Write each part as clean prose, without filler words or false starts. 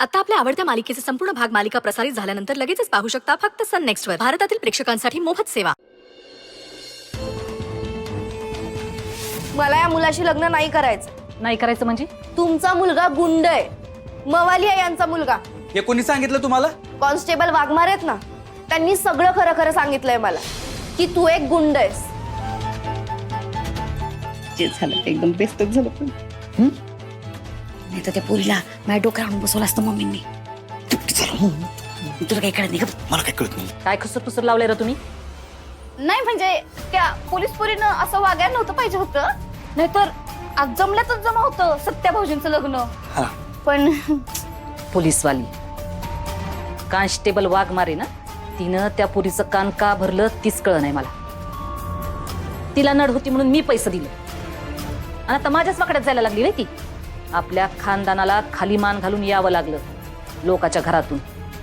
आता आपल्या आवडत्या मालिकेचे संपूर्ण भाग मालिका प्रसारित झाल्यानंतर लगेचच पाहू शकता फक्त सन नेक्स्ट वर. भारतातील प्रेक्षकांसाठी मोफत सेवा. मला या मुलाशी लग्न नाही करायचं. नाही करायचं म्हणजे? तुमचा मुलगा गुंड आहे, मवाली आहे यांचा मुलगा. हे कोणी सांगितलं तुम्हाला? कॉन्स्टेबल वाघमारे आहेत ना, त्यांनी सगळं खरं खरं सांगितलंय मला की तू एक गुंड आहेस. जे झालं ते एकदम बेस्टच झालं. पण नाही तर त्या पोरीला माझ्या डोक्यावर आणून बसवलं असतं मम्मींनी. तुला काही कळत नाही का? मला काय कळत नाही. काय खुसर फुसर लावलंय रे तुम्ही? नाही म्हणजे त्या पोलीस पोरीनं असं वागायला नव्हतं पाहिजे होतं, नाहीतर आज जमल्यातच जमा होतं सत्या भाऊजींचं लग्न. पण पोलीसवाली कॉन्स्टेबल वाघमारे ना, तिनं त्या पोरीचं कान का भरलं तीच कळ नाही मला. तिला नड होती म्हणून मी पैसे दिले आणि आता माझ्याच वाकड्यात जायला लागली नाही ती. आपल्या खानदानाला खाली मान घालून यावं लागलं लोकाच्या घरातून.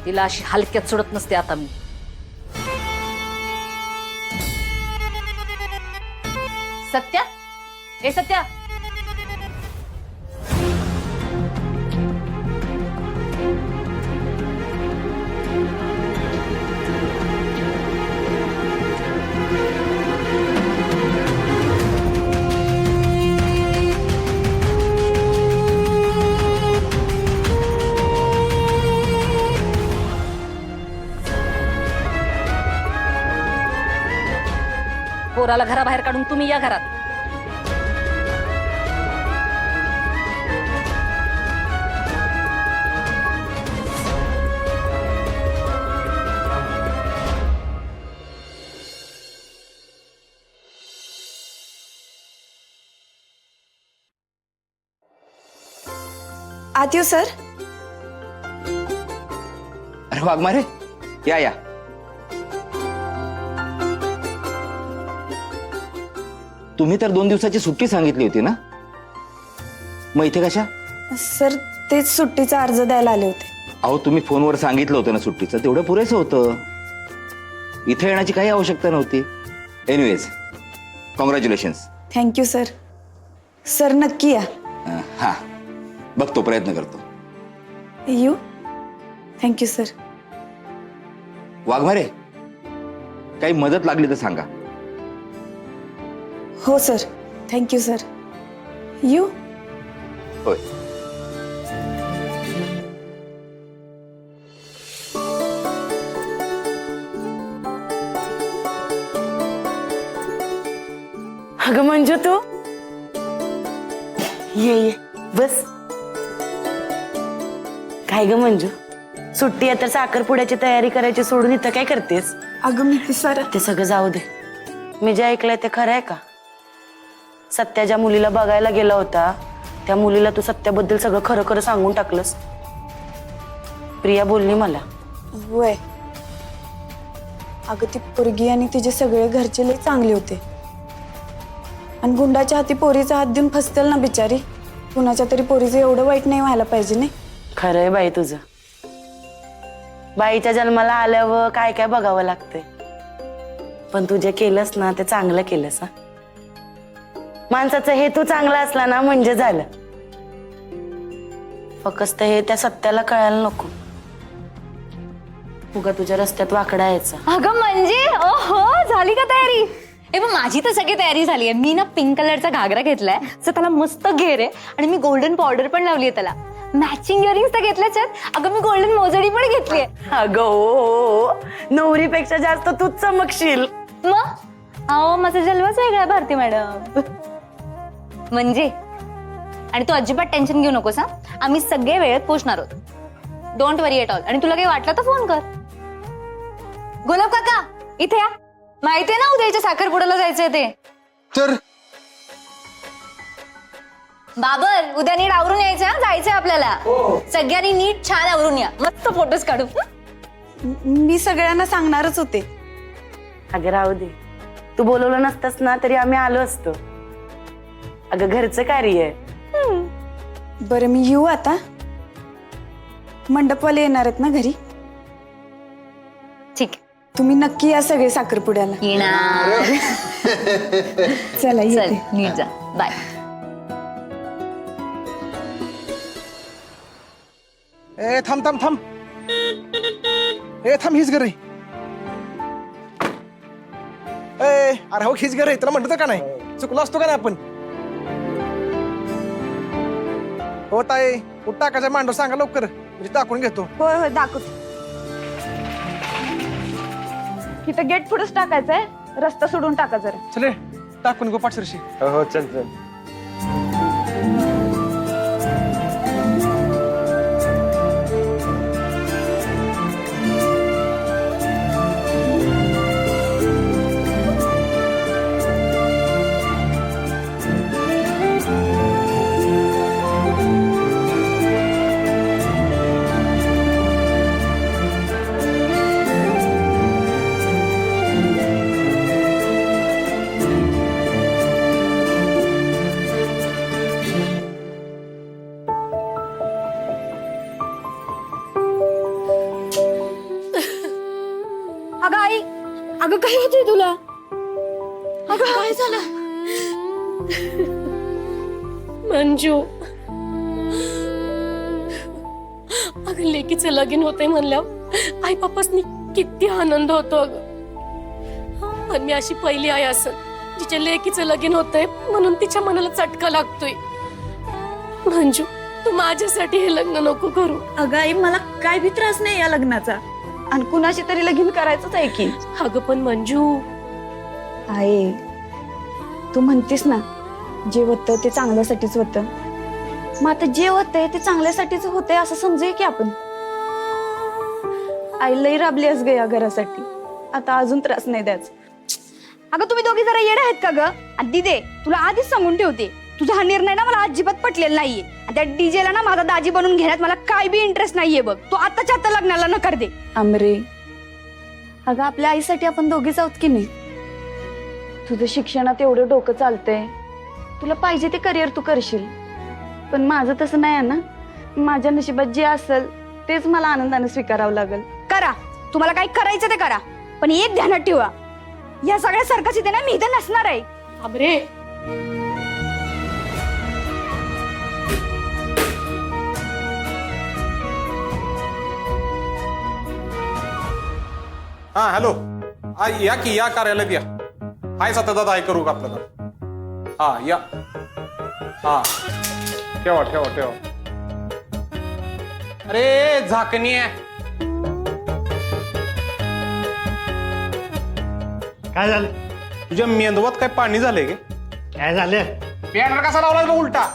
तिला अशी हलक्यात सोडत नसते आता मी. सत्या, ए सत्या, पोराला घराबाहेर काढून तुम्ही या घरात. आत येऊ सर? अरे वाघमारे, या. तुम्ही तर 2 दिवसाची सुट्टी सांगितली होती ना, मग इथे कशा? सर तेच सुट्टीचा अर्ज द्यायला आले होते. अहो तुम्ही फोनवर सांगितलं होतं ना सुट्टीचं, तेवढं पुरेसं होतं. इथे येण्याची काही आवश्यकता नव्हती. Anyways, congratulations. Thank you sir. Sir नक्की या. हा, बघतो, प्रयत्न करतो. येऊ? Thank you sir. वाघमारे, काही मदत लागली तर सांगा. हो सर. Thank you sir. येऊ? होय. अगं मंजू, तू ये बस. काय ग मंजू, सुट्टी आहे तर साखरपुड्याची तयारी करायची सोडून इथं काय करतेस? अगं मी ते सर ते सगळं जाऊ दे. मी जे ऐकलंय ते खरं आहे का? सत्या ज्या मुलीला बघायला गेला होता त्या मुलीला तू सत्याबद्दल सगळं खरं खरं सांगून टाकलंस. प्रिया बोलली मला. वय. अगं ती पोरगी आणि तिचे सगळे घरचे लई चांगले होते आणि गुंडाच्या हाती पोरीचा हात देऊन फसतेल ना बिचारी. कुणाच्या तरी पोरीचं एवढं वाईट नाही व्हायला पाहिजे नाही. खरंय बाई तुझं. बाईच्या जन्माला आल्यावर काय काय बघावं लागतंय, पण तू जे केलंस ना ते चांगलं केलंस. हा, माणसाचा हेतू चांगला असला ना म्हणजे झालं. फक्त हे त्या सत्याला कळायला नको. उगा तुझ्या रस्त्यात वाकडा यायचा. अगं म्हणजे ओहो, झाली का तयारी? ए पण माझी तर सगळी तयारी झाली आहे. मी ना पिंक कलरचा घागरा घेतलाय, सो त्याला मस्त घेर आहे आणि मी गोल्डन पावडर पण लावली आहे त्याला. मॅचिंग इयरिंग्स तर घेतल्याच आहेत. अगं मी गोल्डन मोजडी पण घेतली आहे. अगं ओ, नवरीपेक्षा जास्त तूच चमकशील. मग अहो माझा जलवाच वेगळा आहे भारती मॅडम. म्हणजे आणि तू अजिबात टेन्शन घेऊ नकोस. हा, आम्ही सगळे वेळेत पोहोचणार आहोत. Don't worry at all. आणि तुला काही वाटलं तर फोन कर. गुलाब काका इथे या. माहितीये ना उद्याच्या साखरपुड्याला जायचंय ते. तर बाबर उद्या नीट आवरून यायचं. जायचंय आपल्याला. सगळ्यांनी नीट छान आवरून या. मस्त फोटोज काढू. मी सगळ्यांना सांगणारच होते. अगं राहू दे, तू बोलवलं नसतंस ना तरी आम्ही आलो असतो. अगं घरचं कार्य आहे. बरं मी येऊ आता? मंडपवाले येणार आहेत ना घरी? ठीक आहे. तुम्ही नक्की या सगळे साखरपुड्याला. येणार. चला चल येते. नीट जा. बाय. ए ए थांब थांब थांब ए थांब हीच घर आहे ए अरे हो हीच घर आहे तुला म्हणतो का नाही चुकलो असतो का नाही आपण हो ताई कुठं टाकायचं मांडव सांगा लवकर म्हणजे टाकून घेतो होय होय दाखवते. इथं गेट पुढेच टाकायचंय, रस्ता सोडून टाका जरा. चले टाकून गो पाठशेरशी. हो चल चल. अगं आई, अगं काय होतंय तुला? अगं काय झालं? मंजू, अगं लेकीचं लगीन होतंय म्हणल्यावर आई बापासनी किती आनंद होतो अगं. पण मी अशी पहिली आई असन जिच्या लेकीचं लगीन होतंय म्हणून तिच्या मनाला चटका लागतोय. मंजू, तू माझ्यासाठी हे लग्न नको करू. अगं आई, मला काय भी त्रास नाही या लग्नाचा, आणि कुणाशी तरी लगीन करायचंच आहे की. अगं पण मंजू, आई तू म्हणतीस ना जे होतं ते चांगल्यासाठीच होतं, मग आता जे होतंय ते चांगल्यासाठीच होतंय असं समजूया की आपण. आई लई राबली असं ग या घरासाठी, आता अजून त्रास नाही द्यायचा. अगं तुम्ही दोघी जरा येडे आहेत का ग? आणि दिदे, तुला आधीच सांगून ठेवते, तुझा हा निर्णय ना मला अजिबात पटलेला नाहीये. आणि त्या डीजेला ना माझा दाजी बनून घेण्यात मला काय बी इंटरेस्ट नाहीये बघ. तू आत्ताच्या आत्ता लग्नाला नकार दे. आमरे, अगं आपल्या आईसाठी आपण दोघीच आहोत की नाही. तुझं शिक्षणात एवढं डोकं चालतंय, तुला पाहिजे ते करिअर तू करशील, पण माझं तसं नाही आहे ना. माझ्या नशिबात जे असेल तेच मला आनंदाने स्वीकारावं लागेल. करा, तुम्हाला काय करायचं ते करा, पण एक ध्यानात ठेवा, या सगळ्या सरकस इथे ना मी इथे नसणार आहे. अबरे, हा हॅलो, या की या कार्यालयात या. हाय सत्यदादा, हाय करू का आपल्याला? हा या. हा ठेवा ठेवा ठेवा. अरे झाकणी आहे. काय झालं? तुझ्या मेंदवात काय पाणी झालंय गे? काय झालं? पॅनर कसा लावलाय बघ उलटा?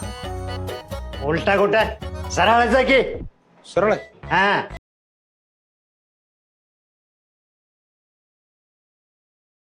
उलटा गोटा सरळच आहे की. सरळ आहे. हा